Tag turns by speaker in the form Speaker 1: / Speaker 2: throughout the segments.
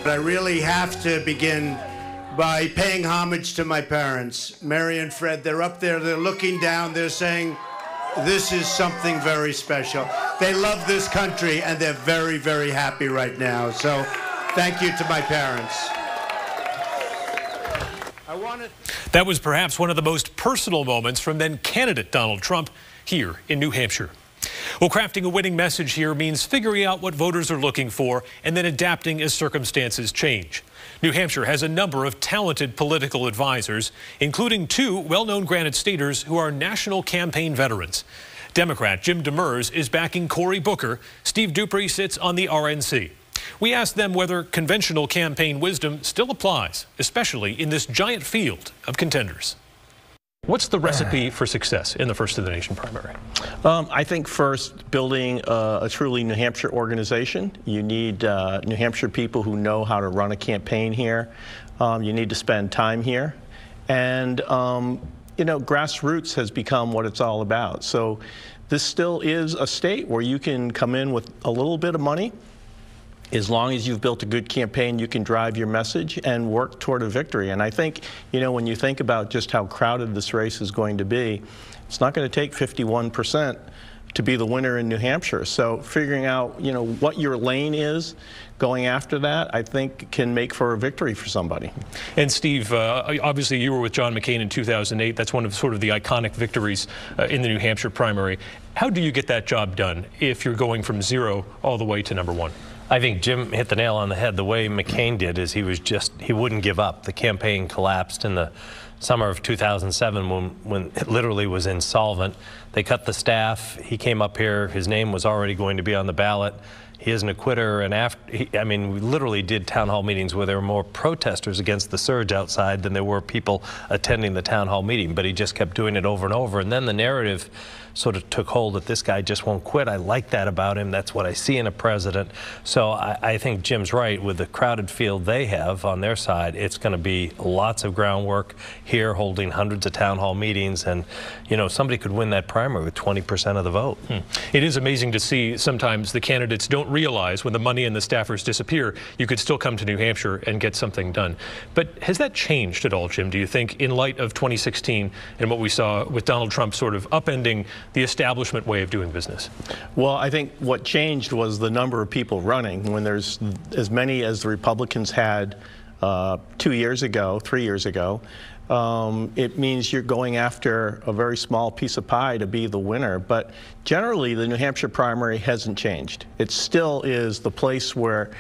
Speaker 1: I really have to begin by paying homage to my parents. Mary and Fred, they're up there, they're looking down, they're saying, this is something very special. They love this country, and they're very, very happy right now. So thank you to my parents.
Speaker 2: That was perhaps one of the most personal moments from then candidate Donald Trump here in New Hampshire. Well, crafting a winning message here means figuring out what voters are looking for and then adapting as circumstances change. New Hampshire has a number of talented political advisors, including two well-known Granite Staters who are national campaign veterans. Democrat Jim Demers is backing Cory Booker. Steve Dupree sits on the RNC. We asked them whether conventional campaign wisdom still applies, especially in this giant field of contenders. What's the recipe for success in the First of the Nation primary?
Speaker 3: I think first, building a truly New Hampshire organization. You need New Hampshire people who know how to run a campaign here. You need to spend time here. And, you know, grassroots has become what it's all about. So this still is a state where you can come in with a little bit of money. As long as you've built a good campaign, you can drive your message and work toward a victory. And I think, you know, when you think about just how crowded this race is going to be, it's not going to take 51% to be the winner in New Hampshire. So figuring out, you know, what your lane is, going after that, I think can make for a victory for somebody.
Speaker 2: And Steve, obviously you were with John McCain in 2008. That's one of sort of the iconic victories in the New Hampshire primary. How do you get that job done if you're going from 0 all the way to #1?
Speaker 4: I think Jim hit the nail on the head. The way McCain did is he wouldn't give up. The campaign collapsed in the summer of 2007 when it literally was insolvent. They cut the staff. He came up here. His name was already going to be on the ballot. He isn't a quitter, and I mean, we literally did town hall meetings where there were more protesters against the surge outside than there were people attending the town hall meeting, but he just kept doing it over and over. And then the narrative sort of took hold that this guy just won't quit. I like that about him. That's what I see in a president. So I think Jim's right. With the crowded field they have on their side, it's going to be lots of groundwork here, holding hundreds of town hall meetings, and, you know, somebody could win that primary with 20% of the vote.
Speaker 2: It is amazing to see sometimes the candidates don't realize when the money and the staffers disappear, you could still come to New Hampshire and get something done. But has that changed at all, Jim, do you think, in light of 2016 and what we saw with Donald Trump sort of upending the establishment way of doing business?
Speaker 3: Well, I think what changed was the number of people running. When there's as many as the Republicans had 2 years ago, 3 years ago, it means you're going after a very small piece of pie to be the winner. But generally, the New Hampshire primary hasn't changed. It still is the place where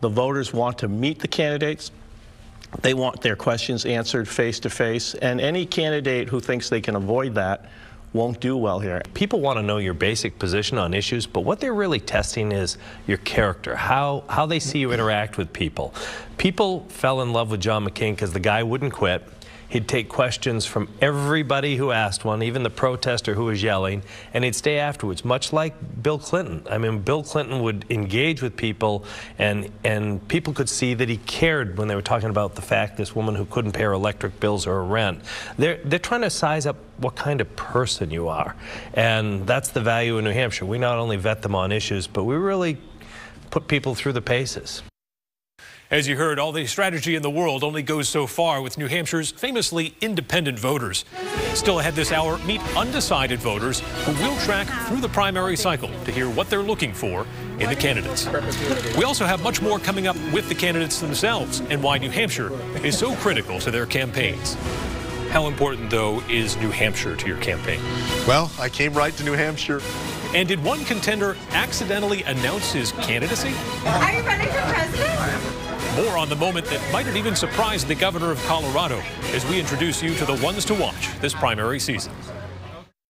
Speaker 3: the voters want to meet the candidates. They want their questions answered face to face. And any candidate who thinks they can avoid that won't do well here.
Speaker 4: People want to know your basic position on issues, but what they're really testing is your character, how they see you interact with people. People fell in love with John McCain because the guy wouldn't quit. He'd take questions from everybody who asked one, even the protester who was yelling, and he'd stay afterwards, much like Bill Clinton. I mean, Bill Clinton would engage with people, and people could see that he cared when they were talking about the fact this woman who couldn't pay her electric bills or her rent. They're trying to size up what kind of person you are, and that's the value in New Hampshire. We not only vet them on issues, but we really put people through the paces.
Speaker 2: As you heard, all the strategy in the world only goes so far with New Hampshire's famously independent voters. Still ahead this hour, meet undecided voters who will track through the primary cycle to hear what they're looking for in the candidates. We also have much more coming up with the candidates themselves and why New Hampshire is so critical to their campaigns. How important, though, is New Hampshire to your campaign?
Speaker 5: Well, I came right to New Hampshire.
Speaker 2: And did one contender accidentally announce his candidacy?
Speaker 6: Are you running for president?
Speaker 2: More on the moment that might have even surprised the governor of Colorado as we introduce you to the ones to watch this primary season.